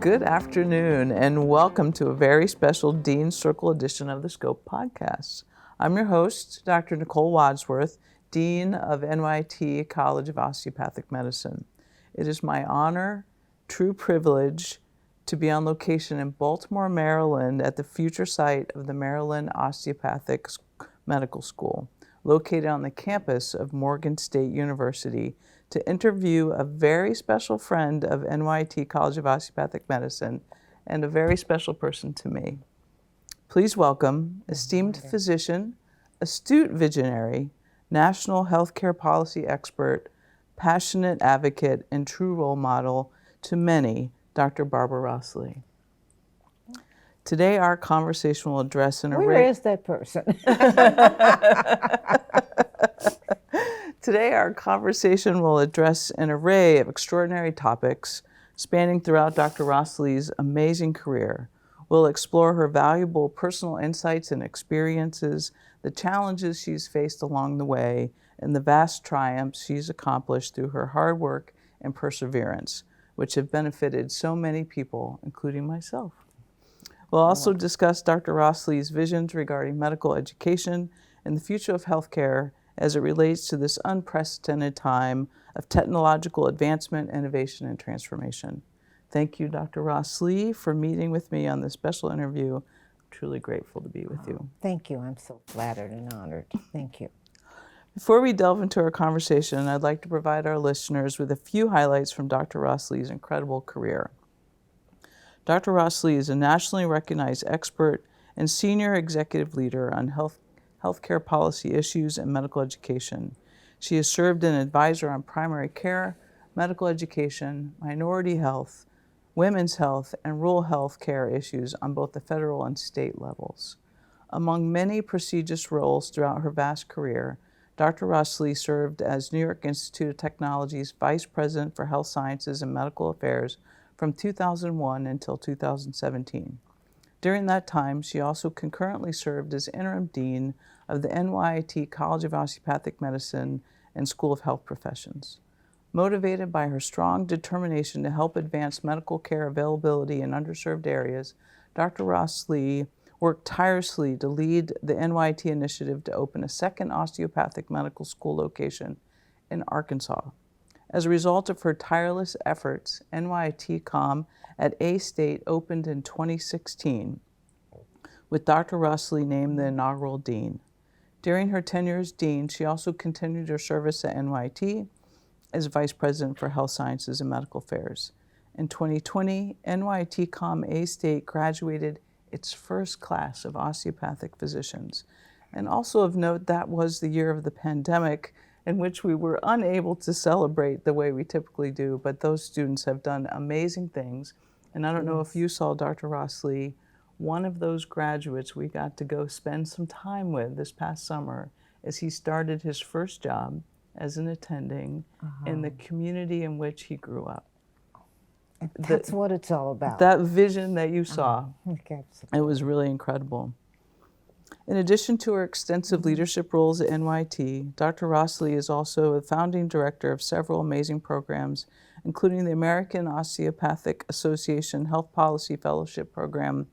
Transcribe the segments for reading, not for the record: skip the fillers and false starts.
Good afternoon, and welcome to a very special Dean's Circle edition of the Scope podcast. I'm your host, Dr. Nicole Wadsworth, Dean of NYT College of Osteopathic Medicine. It is my honor, true privilege, to be on location in Baltimore, Maryland at the future site of the Maryland Osteopathic Medical School, located on the campus of Morgan State University, to interview a very special friend of NYT College of Osteopathic Medicine and a very special person to me. Please welcome esteemed physician, astute visionary, national healthcare policy expert, passionate advocate, and true role model to many, Dr. Barbara Rossley. Today our conversation will address an array... Where is that person? Today, our conversation will address an array of extraordinary topics spanning throughout Dr. Rossley's amazing career. We'll explore her valuable personal insights and experiences, the challenges she's faced along the way, and the vast triumphs she's accomplished through her hard work and perseverance, which have benefited so many people, including myself. We'll also discuss Dr. Rossley's visions regarding medical education and the future of healthcare as it relates to this unprecedented time of technological advancement, innovation, and transformation. Thank you, Dr. Rossley, for meeting with me on this special interview. I'm truly grateful to be with you. Thank you. I'm so flattered and honored. Thank you. Before we delve into our conversation, I'd like to provide our listeners with a few highlights from Dr. Rossley's incredible career. Dr. Rossley is a nationally recognized expert and senior executive leader on healthcare policy issues and medical education. She has served as an advisor on primary care, medical education, minority health, women's health, and rural health care issues on both the federal and state levels. Among many prestigious roles throughout her vast career, Dr. Rossley served as New York Institute of Technology's Vice President for Health Sciences and Medical Affairs from 2001 until 2017. During that time, she also concurrently served as interim dean of the NYT College of Osteopathic Medicine and School of Health Professions. Motivated by her strong determination to help advance medical care availability in underserved areas, Dr. Rossley worked tirelessly to lead the NYT initiative to open a second osteopathic medical school location in Arkansas. As a result of her tireless efforts, NYT-COM at A-State opened in 2016, with Dr. Rossley named the inaugural dean. During her tenure as dean, she also continued her service at NYT as Vice President for Health Sciences and Medical Affairs. In 2020, NYT-COM A-State graduated its first class of osteopathic physicians. And also of note, that was the year of the pandemic, in which we were unable to celebrate the way we typically do, but those students have done amazing things. And I don't know if you saw Dr. Rossley, one of those graduates we got to go spend some time with this past summer as he started his first job as an attending in the community in which he grew up. That's what it's all about. That vision that you saw, it was really incredible. In addition to her extensive leadership roles at NYT, Dr. Rossley is also a founding director of several amazing programs, including the American Osteopathic Association Health Policy Fellowship Program,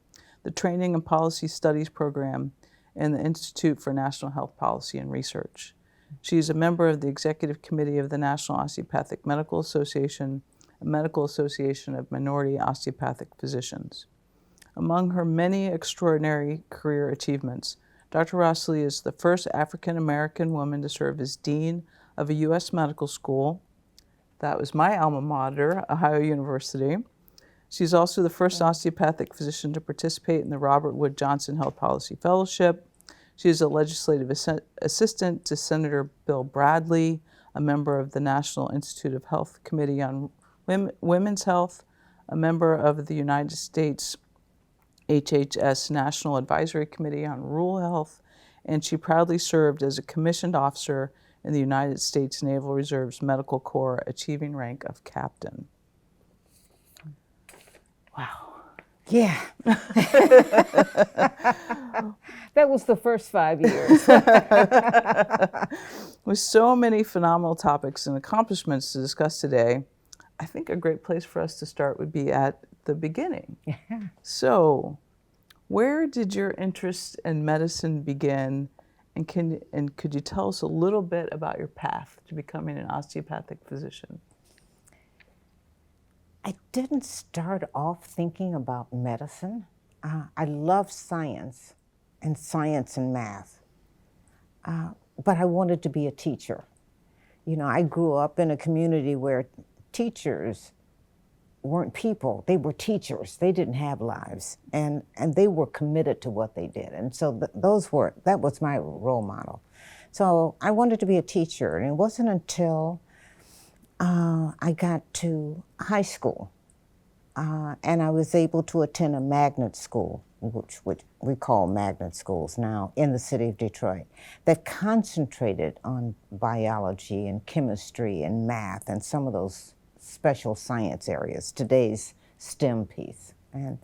the Training and Policy Studies Program, and the Institute for National Health Policy and Research. She is a member of the Executive Committee of the National Osteopathic Medical Association, a medical association of minority osteopathic physicians. Among her many extraordinary career achievements, Dr. Rossley is the first African-American woman to serve as dean of a U.S. medical school. That was my alma mater, Ohio University. She's also the first osteopathic physician to participate in the Robert Wood Johnson Health Policy Fellowship. She is a legislative assistant to Senator Bill Bradley, a member of the National Institute of Health Committee on Women's Health, a member of the United States HHS National Advisory Committee on Rural Health, and she proudly served as a commissioned officer in the United States Naval Reserve's Medical Corps, achieving rank of captain. Wow. Yeah. That was the first 5 years. With so many phenomenal topics and accomplishments to discuss today, I think a great place for us to start would be at the beginning. So, where did your interest in medicine begin? And could you tell us a little bit about your path to becoming an osteopathic physician? I didn't start off thinking about medicine. I love science and math, but I wanted to be a teacher. You know, I grew up in a community where teachers weren't people, they were teachers. They didn't have lives, and they were committed to what they did. And so that was my role model. So I wanted to be a teacher, and it wasn't until I got to high school and I was able to attend a magnet school, which we call magnet schools now in the city of Detroit, that concentrated on biology and chemistry and math and some of those special science areas, today's STEM piece. And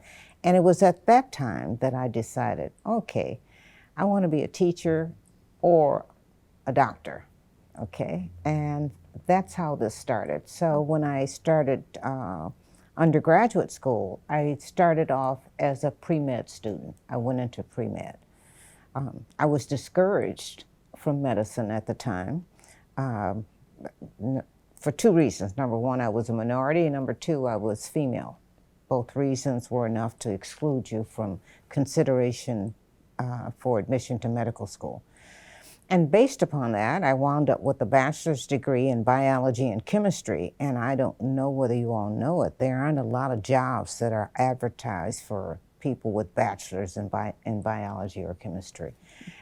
it was at that time that I decided, okay, I want to be a teacher or a doctor, okay? And that's how this started. So when I started undergraduate school, I started off as a pre-med student. I went into pre-med. I was discouraged from medicine at the time for two reasons. Number one, I was a minority, and number two, I was female. Both reasons were enough to exclude you from consideration for admission to medical school. And based upon that, I wound up with a bachelor's degree in biology and chemistry, and I don't know whether you all know it, there aren't a lot of jobs that are advertised for people with bachelors in biology or chemistry.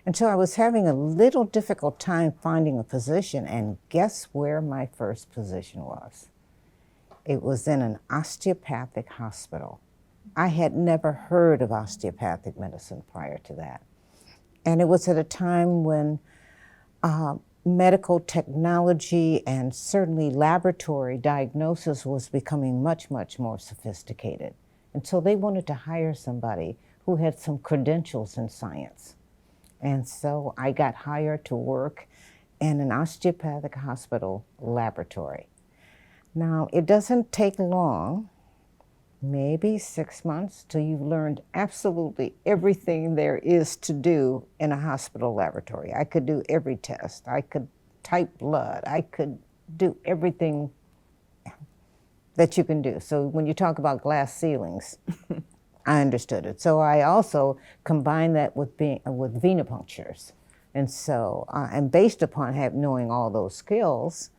And so I was having a little difficult time finding a position, and guess where my first position was? It was in an osteopathic hospital. I had never heard of osteopathic medicine prior to that. And it was at a time when medical technology and certainly laboratory diagnosis was becoming much, much more sophisticated. And so they wanted to hire somebody who had some credentials in science. And so I got hired to work in an osteopathic hospital laboratory. Now, it doesn't take long, maybe 6 months, till you've learned absolutely everything there is to do in a hospital laboratory. I could do every test. I could type blood. I could do everything that you can do. So when you talk about glass ceilings, I understood it. So I also combined that with venipunctures. And so, and based upon knowing all those skills,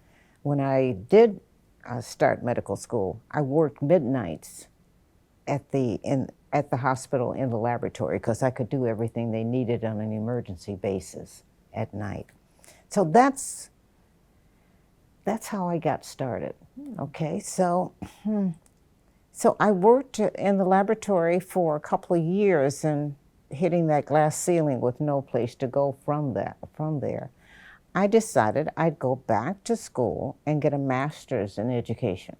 when I did start medical school, I worked midnights at the hospital in the laboratory because I could do everything they needed on an emergency basis at night. So that's how I got started. Okay, so I worked in the laboratory for a couple of years and hitting that glass ceiling with no place to go from there. I decided I'd go back to school and get a master's in education.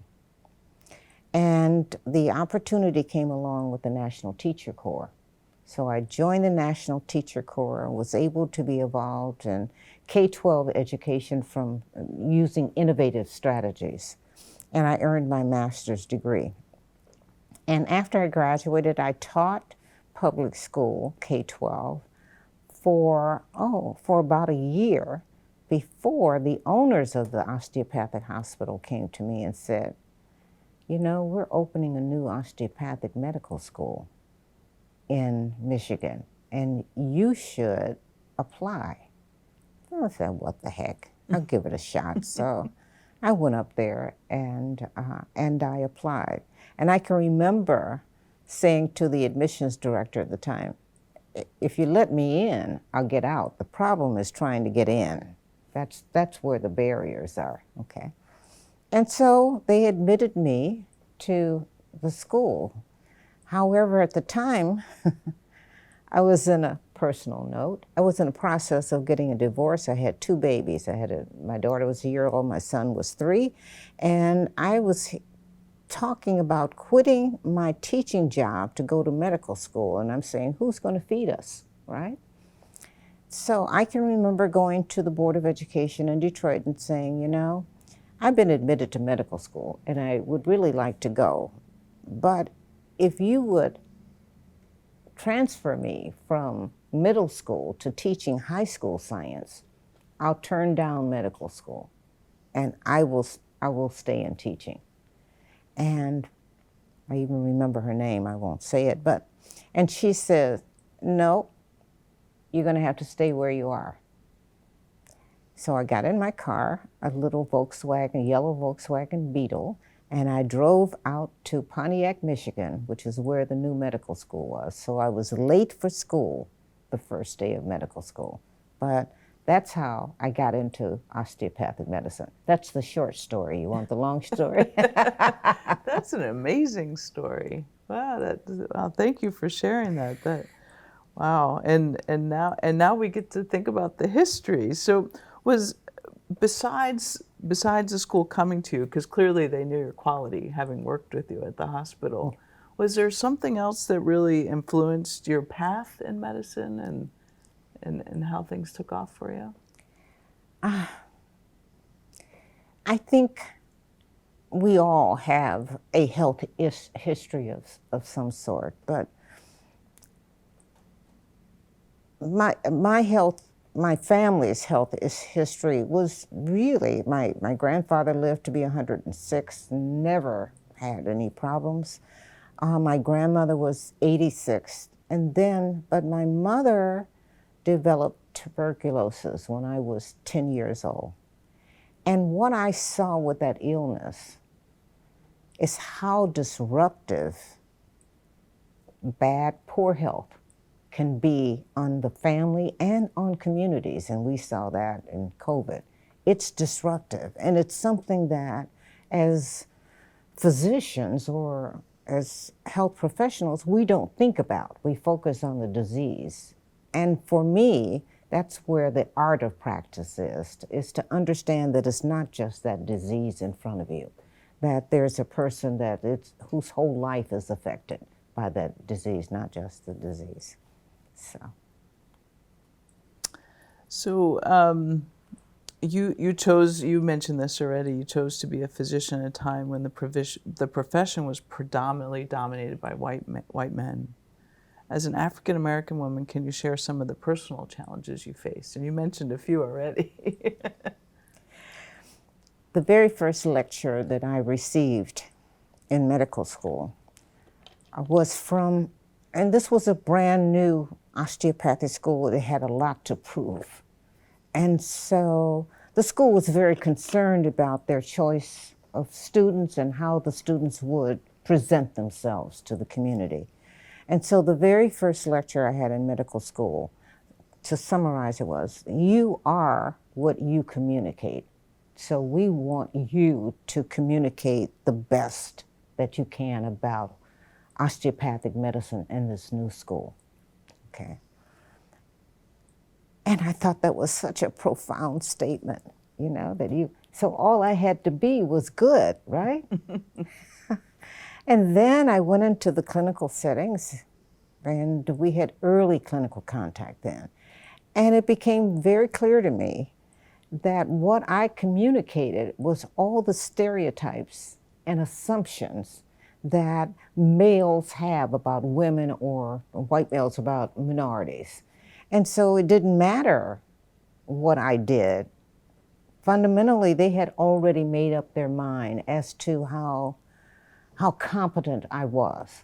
And the opportunity came along with the National Teacher Corps. So I joined the National Teacher Corps and was able to be involved in K-12 education from using innovative strategies. And I earned my master's degree. And after I graduated, I taught public school, K-12, for about a year before the owners of the osteopathic hospital came to me and said, you know, we're opening a new osteopathic medical school in Michigan, and you should apply. I said, what the heck? I'll give it a shot. So I went up there and I applied. And I can remember saying to the admissions director at the time, if you let me in, I'll get out. The problem is trying to get in. That's where the barriers are, okay? And so they admitted me to the school. However, at the time, I was in a personal note. I was in a process of getting a divorce. I had two babies. My daughter was a year old, my son was 3, and I was talking about quitting my teaching job to go to medical school, and I'm saying, who's going to feed us, right? So I can remember going to the Board of Education in Detroit and saying, you know, I've been admitted to medical school, and I would really like to go, but if you would transfer me from middle school to teaching high school science, I'll turn down medical school, and I will stay in teaching. And I even remember her name, I won't say it, and she says, no, you're going to have to stay where you are. So I got in my car, a little Volkswagen, yellow Volkswagen Beetle, and I drove out to Pontiac, Michigan, which is where the new medical school was. So I was late for school the first day of medical school. But that's how I got into osteopathic medicine. That's the short story. You want the long story? That's an amazing story. Wow, wow, thank you for sharing that. Wow, and now we get to think about the history. So, was besides the school coming to you, because clearly they knew your quality, having worked with you at the hospital, was there something else that really influenced your path in medicine and how things took off for you? I think we all have a health history of some sort, but my health, my family's health history was really, my grandfather lived to be 106, never had any problems. My grandmother was 86, but my mother developed tuberculosis when I was 10 years old. And what I saw with that illness is how disruptive poor health can be on the family and on communities, and we saw that in COVID. It's disruptive, and it's something that as physicians or as health professionals, we don't think about. We focus on the disease. And for me, that's where the art of practice is to understand that it's not just that disease in front of you, that there's a person whose whole life is affected by that disease, not just the disease. So you mentioned this already, you chose to be a physician at a time when the profession was predominantly dominated by white men. As an African American woman, can you share some of the personal challenges you faced? And you mentioned a few already. The very first lecture that I received in medical school was from, and this was a brand new osteopathic school that had a lot to prove. And so the school was very concerned about their choice of students and how the students would present themselves to the community. And so the very first lecture I had in medical school, to summarize it, was, you are what you communicate. So we want you to communicate the best that you can about osteopathic medicine in this new school. Okay. And I thought that was such a profound statement, so all I had to be was good, right? And then I went into the clinical settings, and we had early clinical contact then. And it became very clear to me that what I communicated was all the stereotypes and assumptions that males have about women or white males about minorities. And so it didn't matter what I did. Fundamentally, they had already made up their mind as to how competent I was.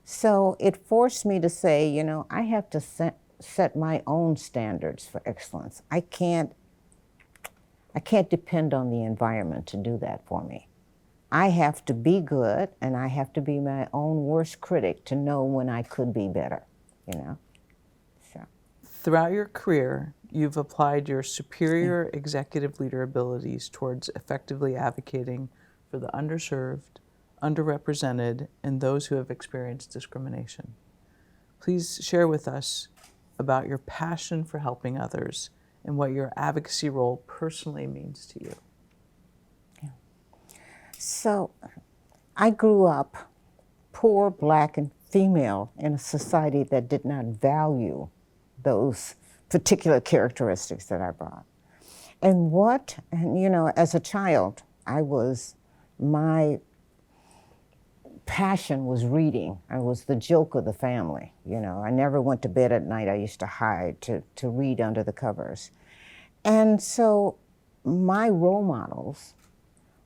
So it forced me to say, I have to set my own standards for excellence. I can't depend on the environment to do that for me. I have to be good, and I have to be my own worst critic to know when I could be better, So. Throughout your career, you've applied your superior executive leader abilities towards effectively advocating for the underserved, underrepresented, and those who have experienced discrimination. Please share with us about your passion for helping others and what your advocacy role personally means to you. Yeah. So I grew up poor, Black, and female in a society that did not value those particular characteristics that I brought. And as a child, my passion was reading. I was the joke of the family. You know, I never went to bed at night. I used to hide to read under the covers. And so my role models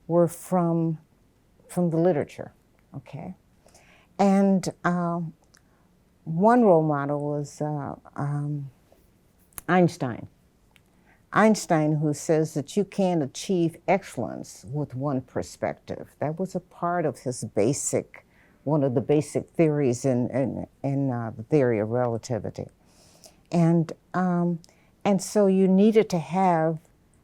were from the literature, okay? And one role model was Einstein. Einstein, who says that you can't achieve excellence with one perspective. That was a part of his one of the basic theories in the theory of relativity. And so you needed to have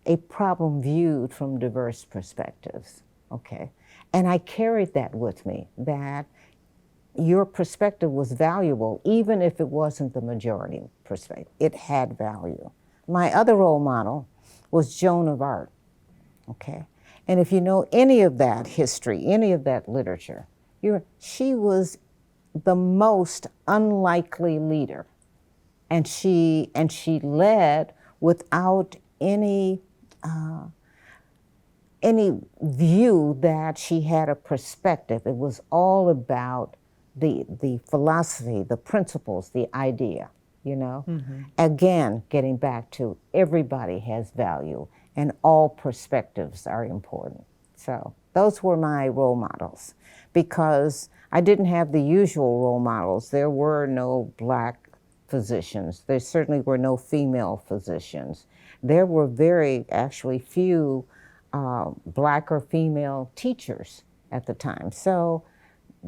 a problem viewed from diverse perspectives, okay? And I carried that with me, that your perspective was valuable, even if it wasn't the majority perspective. It had value. My other role model was Joan of Arc, okay? And if you know any of that history, any of that literature, she was the most unlikely leader. And she led without any view that she had a perspective. It was all about the philosophy, the principles, the idea, you know? Mm-hmm. Again, getting back to everybody has value and all perspectives are important. So those were my role models because I didn't have the usual role models. There were no Black physicians. There certainly were no female physicians. There were actually few Black or female teachers at the time. So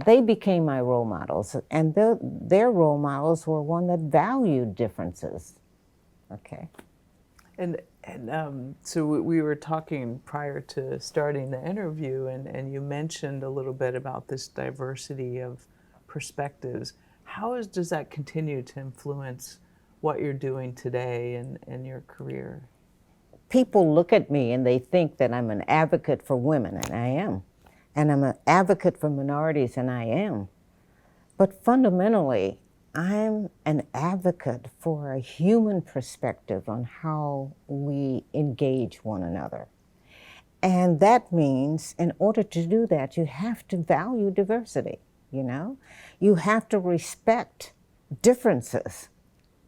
they became my role models, and their role models were one that valued differences. Okay. And so we were talking prior to starting the interview, and you mentioned a little bit about this diversity of perspectives. How does that continue to influence what you're doing today and your career? People look at me and they think that I'm an advocate for women, and I am. And I'm an advocate for minorities, and I am. But fundamentally, I'm an advocate for a human perspective on how we engage one another. And that means in order to do that, you have to value diversity, you know? You have to respect differences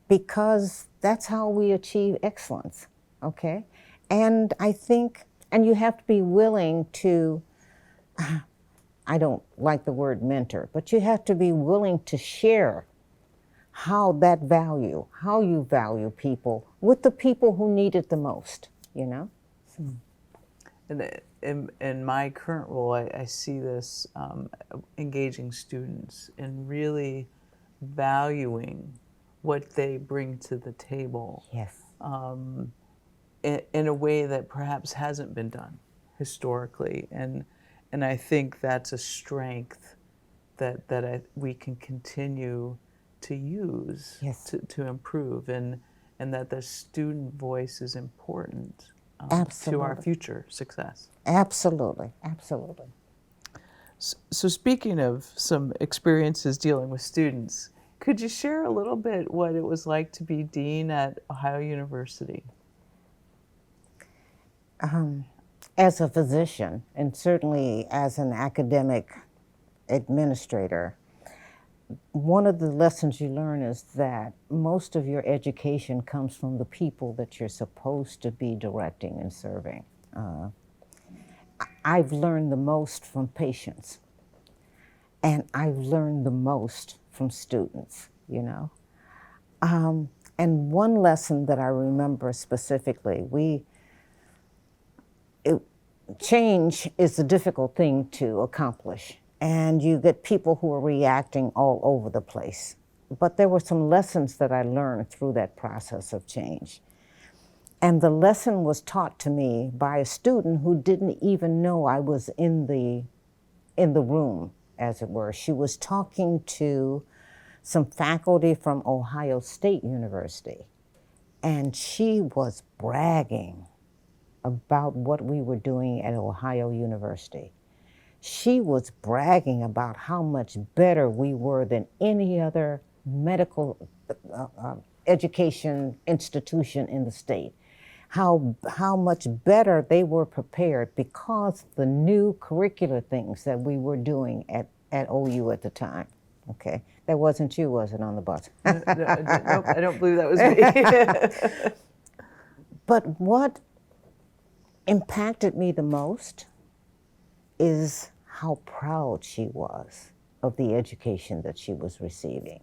because that's how we achieve excellence, okay? And I think, and you have to be willing to, I don't like the word mentor, but you have to be willing to share how you value people with the people who need it the most, you know? So. And in my current role, I see this engaging students and really valuing what they bring to the table. Yes. In a way that perhaps hasn't been done historically. And I think that's a strength that we can continue to use. Yes. to improve, and that the student voice is important Absolutely. to our future success. Absolutely, absolutely. So speaking of some experiences dealing with students, could you share a little bit what it was like to be dean at Ohio University? As a physician, and certainly as an academic administrator, one of the lessons you learn is that most of your education comes from the people that you're supposed to be directing and serving. I've learned the most from patients, and I've learned the most from students, you know. And one lesson that I remember specifically, change is a difficult thing to accomplish, and you get people who are reacting all over the place. But there were some lessons that I learned through that process of change. And the lesson was taught to me by a student who didn't even know I was in the room, as it were. She was talking to some faculty from Ohio State University, and she was bragging about what we were doing at Ohio University. She was bragging about how much better we were than any other medical education institution in the state. How much better they were prepared because the new curricular things that we were doing at at OU at the time. Okay, that wasn't you, was it, on the bus? Nope, I don't believe that was me. But what impacted me the most is how proud she was of the education that she was receiving.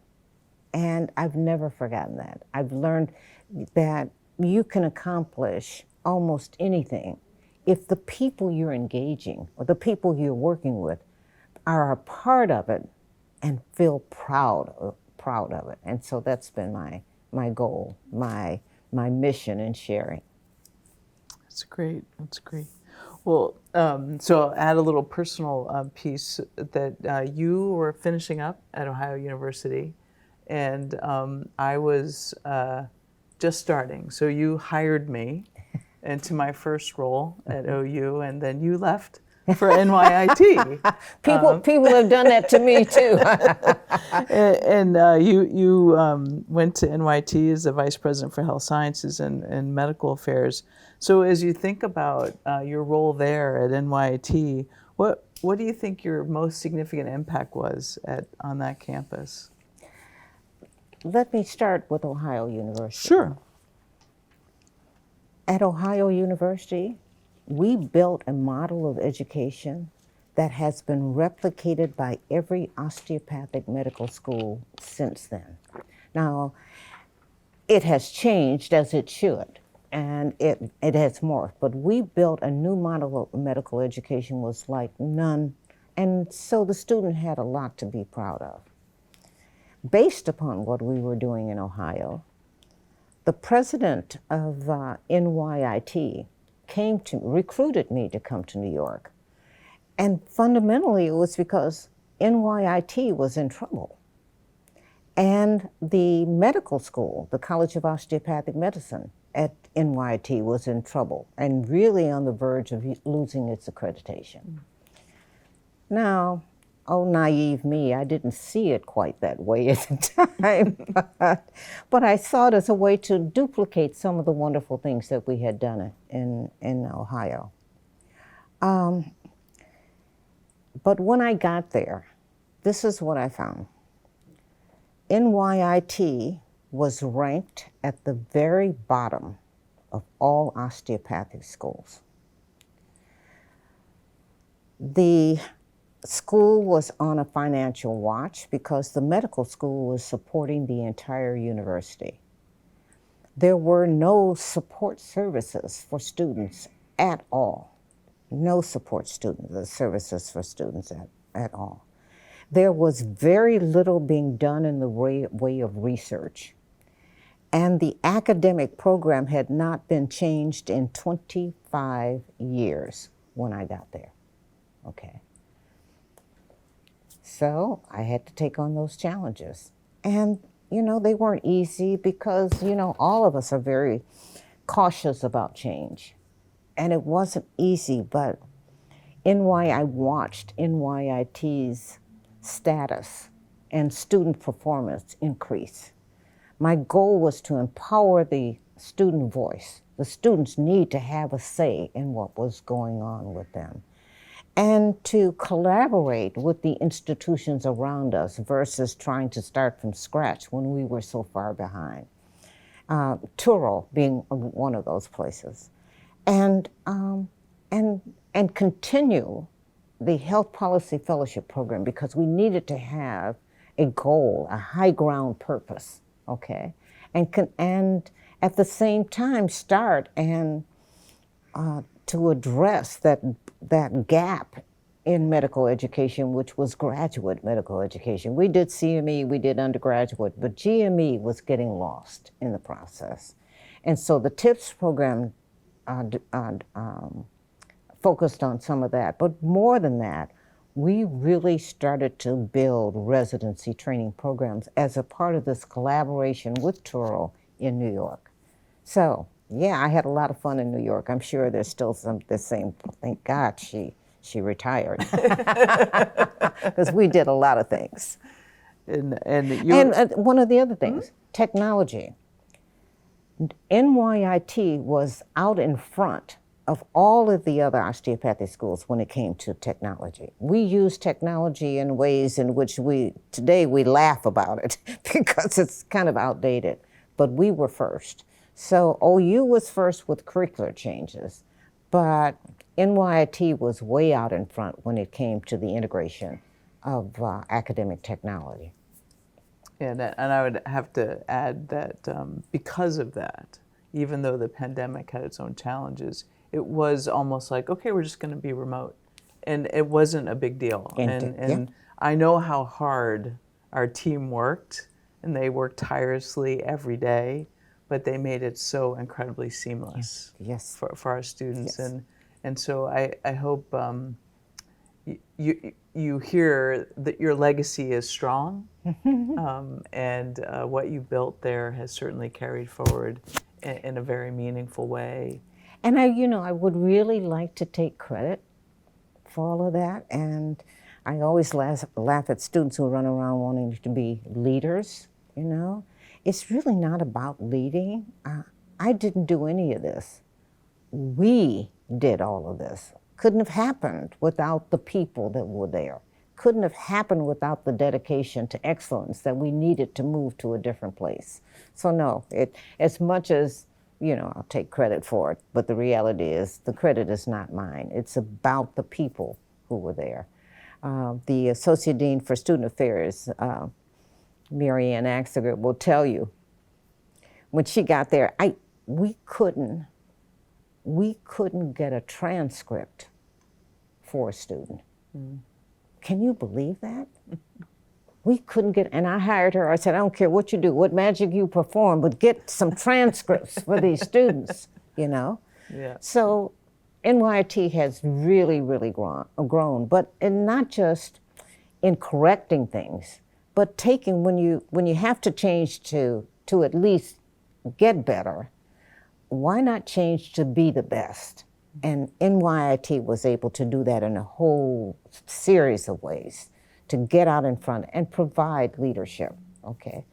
And I've never forgotten that. I've learned that you can accomplish almost anything if the people you're engaging or the people you're working with are a part of it and feel proud of it. And so that's been my goal, my mission in sharing. That's great. That's great. Well, so I'll add a little personal piece that you were finishing up at Ohio University, and I was just starting. So you hired me into my first role at OU, and then you left for NYIT. People have done that to me too. And you went to NYT as the Vice President for Health Sciences and Medical Affairs. So as you think about your role there at NYT, what do you think your most significant impact was on that campus? Let me start with Ohio University. Sure. At Ohio University, we built a model of education that has been replicated by every osteopathic medical school since then. Now, it has changed as it should, and it has morphed, but we built a new model of medical education was like none, and so the student had a lot to be proud of. Based upon what we were doing in Ohio, the president of NYIT recruited me to come to New York. And fundamentally, it was because NYIT was in trouble. And the medical school, the College of Osteopathic Medicine at NYIT, was in trouble and really on the verge of losing its accreditation. Now, oh, naive me, I didn't see it quite that way at the time, but I saw it as a way to duplicate some of the wonderful things that we had done in Ohio. But when I got there, this is what I found. NYIT was ranked at the very bottom of all osteopathic schools. The school was on a financial watch because the medical school was supporting the entire university. There were no support services for students at all. No support services for students at all. There was very little being done in the way of research. And the academic program had not been changed in 25 years when I got there. Okay. So I had to take on those challenges. And, they weren't easy because, all of us are very cautious about change. And it wasn't easy, but I watched NYIT's status and student performance increase. My goal was to empower the student voice. The students need to have a say in what was going on with them, and to collaborate with the institutions around us versus trying to start from scratch when we were so far behind. Touro being one of those places. And continue the Health Policy Fellowship Program because we needed to have a goal, a high ground purpose, okay? And at the same time start and to address that gap in medical education, which was graduate medical education. We did CME, we did undergraduate, but GME was getting lost in the process. And so the TIPS program focused on some of that. But more than that, we really started to build residency training programs as a part of this collaboration with Touro in New York. So, yeah, I had a lot of fun in New York. I'm sure there's still the same, thank God she retired. Because we did a lot of things. And one of the other things, technology. NYIT was out in front of all of the other osteopathic schools when it came to technology. We use technology in ways in which today we laugh about it because it's kind of outdated, but we were first. So OU was first with curricular changes, but NYIT was way out in front when it came to the integration of academic technology. And I would have to add that because of that, even though the pandemic had its own challenges, it was almost like, okay, we're just going to be remote. And it wasn't a big deal. And I know how hard our team worked, and they worked tirelessly every day, but they made it so incredibly seamless for our students. Yes. And so I hope you hear that your legacy is strong, and what you built there has certainly carried forward in a very meaningful way. And I would really like to take credit for all of that. And I always laugh at students who run around wanting to be leaders, It's really not about leading. I didn't do any of this. We did all of this. Couldn't have happened without the people that were there. Couldn't have happened without the dedication to excellence that we needed to move to a different place. So no, as much as, I'll take credit for it, but the reality is the credit is not mine. It's about the people who were there. The Associate Dean for Student Affairs, Mary Ann Axeger, will tell you, when she got there, we couldn't get a transcript for a student. Mm. Can you believe that? We couldn't get, and I hired her. I said, I don't care what you do, what magic you perform, but get some transcripts for these students, Yeah. So NYIT has really, really grown, but and not just in correcting things, but taking when you have to change to at least get better, why not change to be the best? And NYIT was able to do that in a whole series of ways, to get out in front and provide leadership, okay?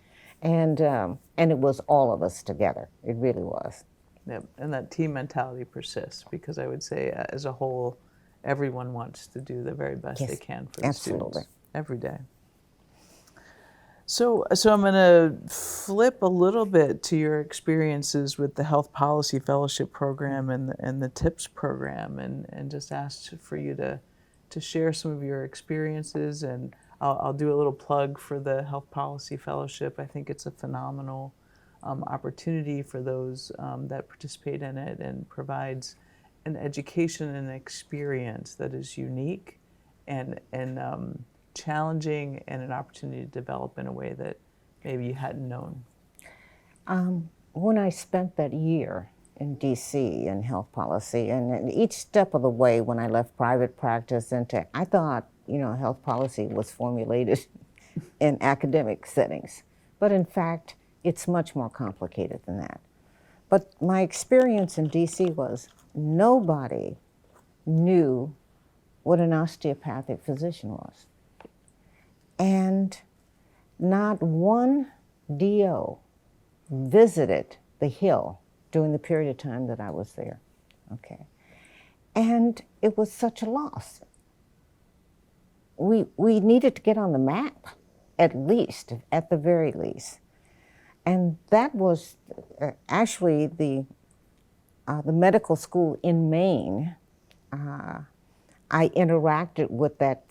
And it was all of us together. It really was. Yeah, and that team mentality persists, because I would say as a whole, everyone wants to do the very best they can for the students every day. So I'm going to flip a little bit to your experiences with the Health Policy Fellowship Program and the TIPS program, and just ask for you to share some of your experiences. And I'll do a little plug for the Health Policy Fellowship. I think it's a phenomenal opportunity for those that participate in it, and provides an education and experience that is unique and challenging, and an opportunity to develop in a way that maybe you hadn't known. When I spent that year in DC in health policy, and each step of the way when I left private practice into, I thought, health policy was formulated in academic settings. But in fact, it's much more complicated than that. But my experience in DC was nobody knew what an osteopathic physician was. And not one DO visited the Hill during the period of time that I was there, okay? And it was such a loss. We needed to get on the map, at the very least. And that was actually the medical school in Maine. I interacted with that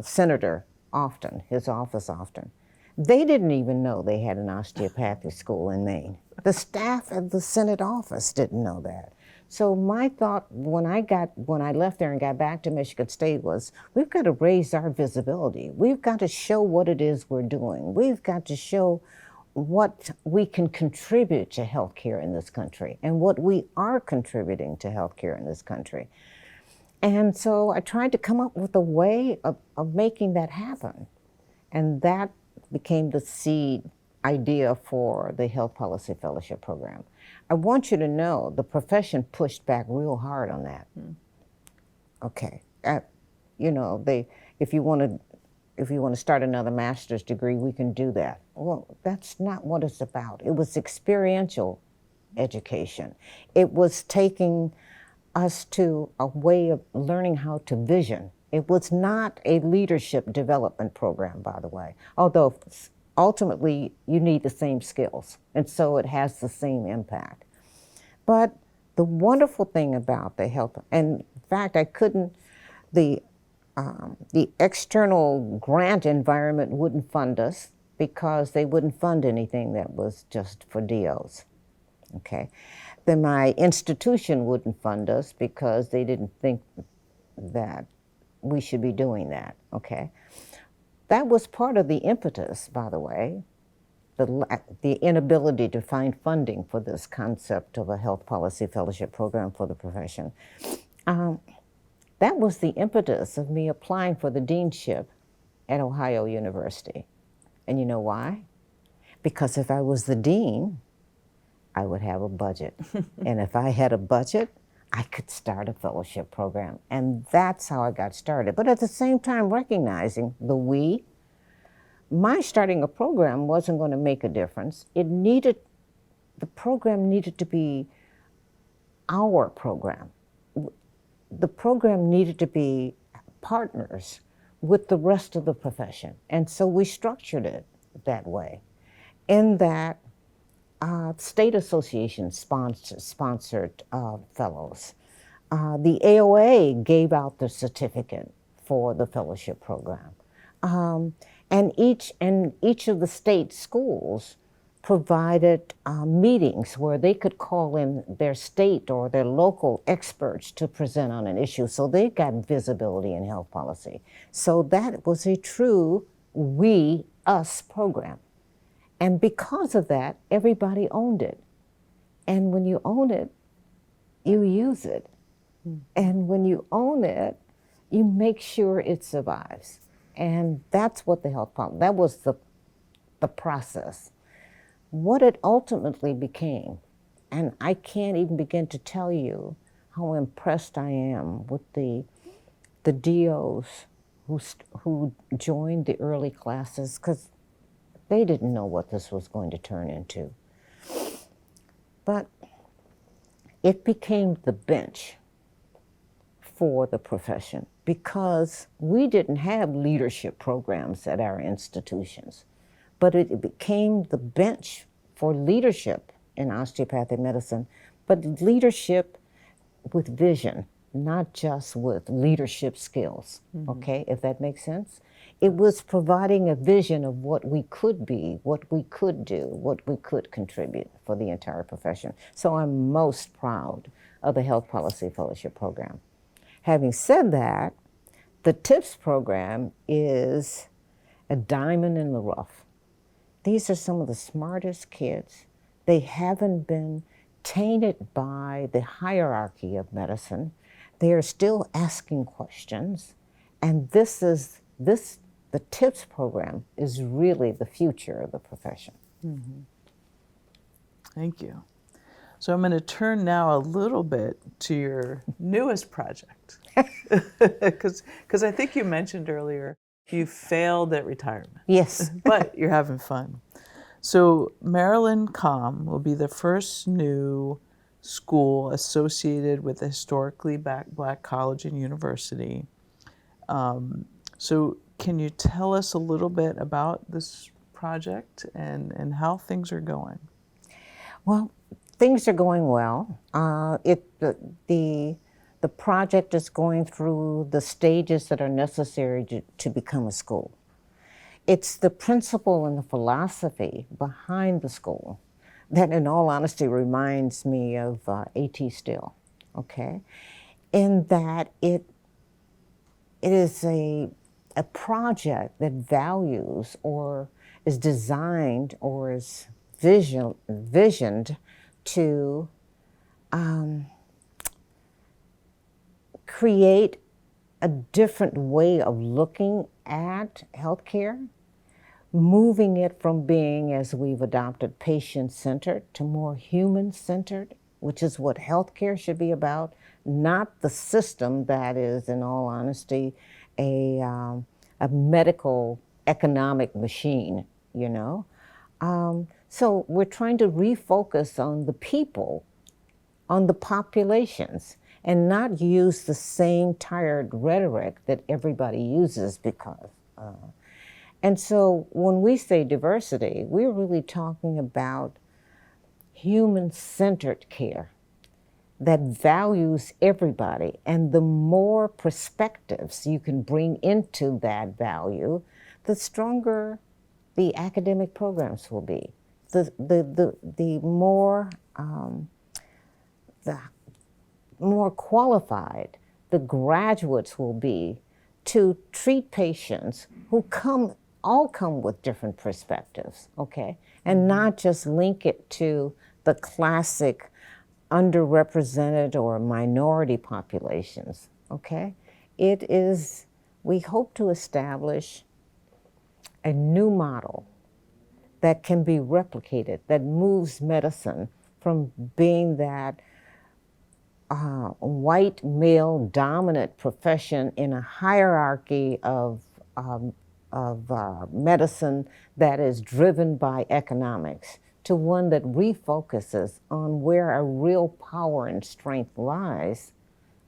senator often, his office often. They didn't even know they had an osteopathic school in Maine. The staff at the Senate office didn't know that. So my thought when I left there and got back to Michigan State was, we've got to raise our visibility. We've got to show what it is we're doing. We've got to show what we can contribute to healthcare in this country, and what we are contributing to healthcare in this country. And so I tried to come up with a way of making that happen. And that became the seed idea for the Health Policy Fellowship Program. I want you to know the profession pushed back real hard on that. Okay, if you want to start another master's degree, we can do that. Well, that's not what it's about. It was experiential education. It was taking us to a way of learning how to vision. It was not a leadership development program, by the way, although ultimately you need the same skills, and so it has the same impact. But the wonderful thing about the health, and in fact, I couldn't, the external grant environment wouldn't fund us because they wouldn't fund anything that was just for DOs. Okay. Then my institution wouldn't fund us because they didn't think that we should be doing that. Okay. That was part of the impetus, by the way, the inability to find funding for this concept of a health policy fellowship program for the profession. That was the impetus of me applying for the deanship at Ohio University. And you know why? Because if I was the dean, I would have a budget. And if I had a budget, I could start a fellowship program. And that's how I got started. But at the same time, recognizing my starting a program wasn't going to make a difference. The program needed to be our program. The program needed to be partners with the rest of the profession. And so we structured it that way, in that state associations sponsored fellows. The AOA gave out the certificate for the fellowship program. And each of the state schools provided meetings where they could call in their state or their local experts to present on an issue. So they got visibility in health policy. So that was a true we-us program. And because of that, everybody owned it. And when you own it, you use it. And when you own it, you make sure it survives. And that's what the health policy, that was the process. What it ultimately became, and I can't even begin to tell you how impressed I am with the DOs who joined the early classes, because they didn't know what this was going to turn into. But it became the bench for the profession because we didn't have leadership programs at our institutions. But it became the bench for leadership in osteopathic medicine, but leadership with vision, not just with leadership skills, okay, if that makes sense. It was providing a vision of what we could be, what we could do, what we could contribute for the entire profession. So I'm most proud of the Health Policy Fellowship Program. Having said that, the TIPS program is a diamond in the rough. These are some of the smartest kids. They haven't been tainted by the hierarchy of medicine. They are still asking questions. And the TIPS program is really the future of the profession. Mm-hmm. Thank you. So I'm going to turn now a little bit to your newest project. Because I think you mentioned earlier you failed at retirement. Yes. But you're having fun. So Maryland Com will be the first new school associated with a historically Black college and university. So can you tell us a little bit about this project and how things are going? Well, things are going well. The project is going through the stages that are necessary to become a school. It's the principle and the philosophy behind the school that, in all honesty, reminds me of A.T. Still, okay? In that it is a project that values or is designed or is visioned to create a different way of looking at healthcare, moving it from being, as we've adopted, patient-centered to more human-centered, which is what healthcare should be about, not the system that is, in all honesty, a medical economic machine, you know? So we're trying to refocus on the people, on the populations, and not use the same tired rhetoric that everybody uses because. And so when we say diversity, we're really talking about human-centered care that values everybody. And the more perspectives you can bring into that value, the stronger the academic programs will be. The more qualified the graduates will be to treat patients who all come with different perspectives, okay? And not just link it to the classic underrepresented or minority populations, okay? We hope to establish a new model that can be replicated, that moves medicine from being that white male dominant profession in a hierarchy of medicine that is driven by economics to one that refocuses on where our real power and strength lies,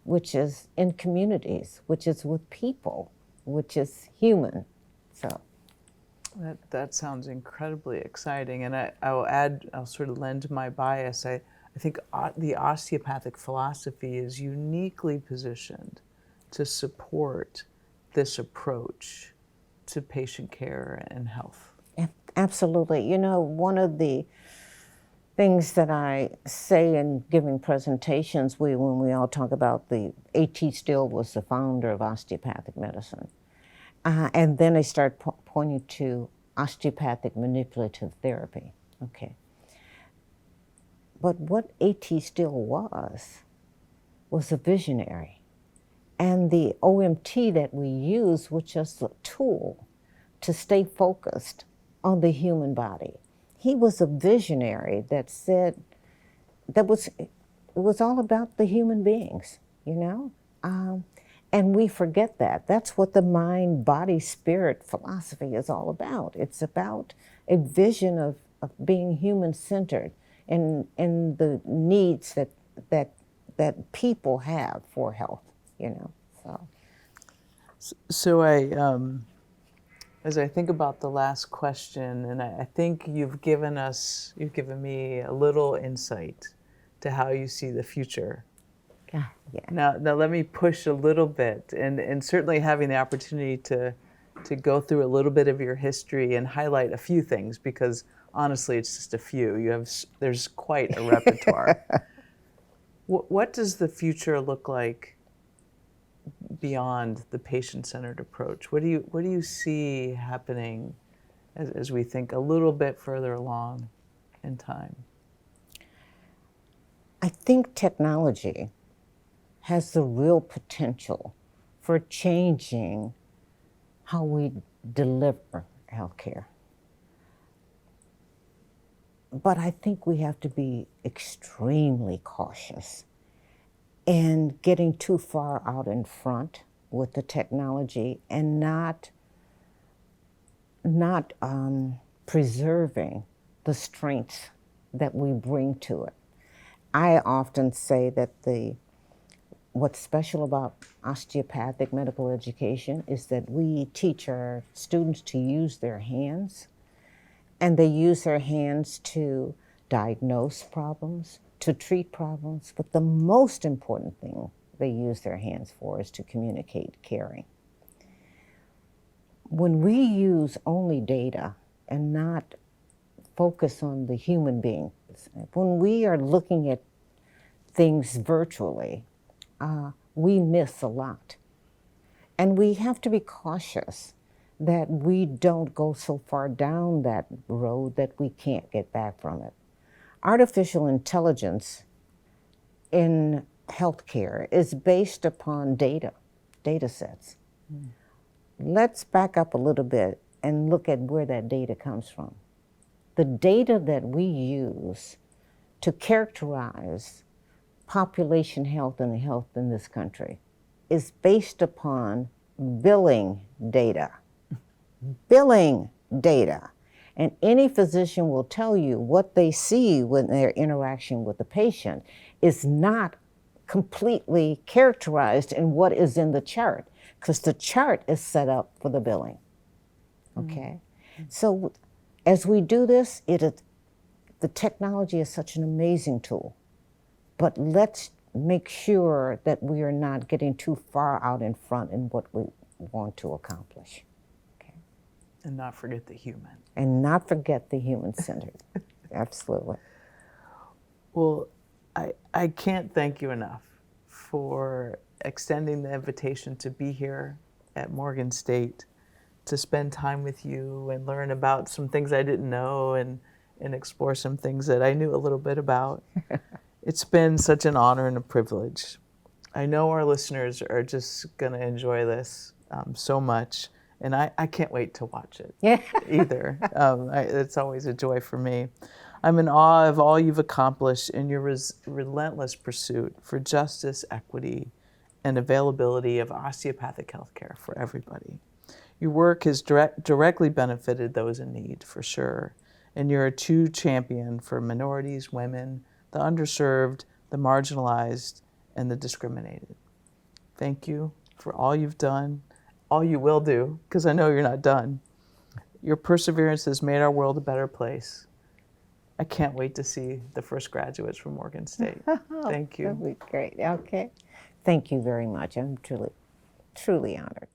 which is in communities, which is with people, which is human. So that sounds incredibly exciting. And I'll sort of lend my bias. I think the osteopathic philosophy is uniquely positioned to support this approach to patient care and health. Absolutely. You know, one of the things that I say in giving presentations, when we all talk about A.T. Still was the founder of osteopathic medicine. And then they start pointing to osteopathic manipulative therapy. Okay. But what A.T. Still was a visionary. And the OMT that we use was just a tool to stay focused on the human body. He was a visionary that said, it was all about the human beings, you know? And we forget that. That's what the mind, body, spirit philosophy is all about. It's about a vision of being human-centered and the needs that people have for health, you know, so. So as I think about the last question, and I think you've given me a little insight to how you see the future. Yeah. Now let me push a little bit, and certainly having the opportunity to go through a little bit of your history and highlight a few things, because honestly, it's just a few. There's quite a repertoire. What does the future look like beyond the patient-centered approach? What do you see happening as we think a little bit further along in time? I think technology has the real potential for changing how we deliver healthcare. But I think we have to be extremely cautious in getting too far out in front with the technology and not preserving the strengths that we bring to it. I often say that what's special about osteopathic medical education is that we teach our students to use their hands, and they use their hands to diagnose problems, to treat problems, but the most important thing they use their hands for is to communicate caring. When we use only data and not focus on the human being, when we are looking at things virtually, we miss a lot. And we have to be cautious that we don't go so far down that road that we can't get back from it. Artificial intelligence in healthcare is based upon data sets. Let's back up a little bit and look at where that data comes from. The data that we use to characterize population health and health in this country is based upon billing data. Billing data. And any physician will tell you what they see when their interaction with the patient is not completely characterized in what is in the chart, because the chart is set up for the billing. Okay? So as we do this, the technology is such an amazing tool, but let's make sure that we are not getting too far out in front in what we want to accomplish. Okay? And not forget the human. And not forget the human-centered. Absolutely. Well, I can't thank you enough for extending the invitation to be here at Morgan State, to spend time with you and learn about some things I didn't know and explore some things that I knew a little bit about. It's been such an honor and a privilege. I know our listeners are just going to enjoy this so much, and I can't wait to watch it either. It's always a joy for me. I'm in awe of all you've accomplished in your relentless pursuit for justice, equity, and availability of osteopathic health care for everybody. Your work has directly benefited those in need, for sure, and you're a true champion for minorities, women, the underserved, the marginalized, and the discriminated. Thank you for all you've done, all you will do, because I know you're not done. Your perseverance has made our world a better place. I can't wait to see the first graduates from Morgan State. Thank you. That'd be great. Okay. Thank you very much. I'm truly, truly honored.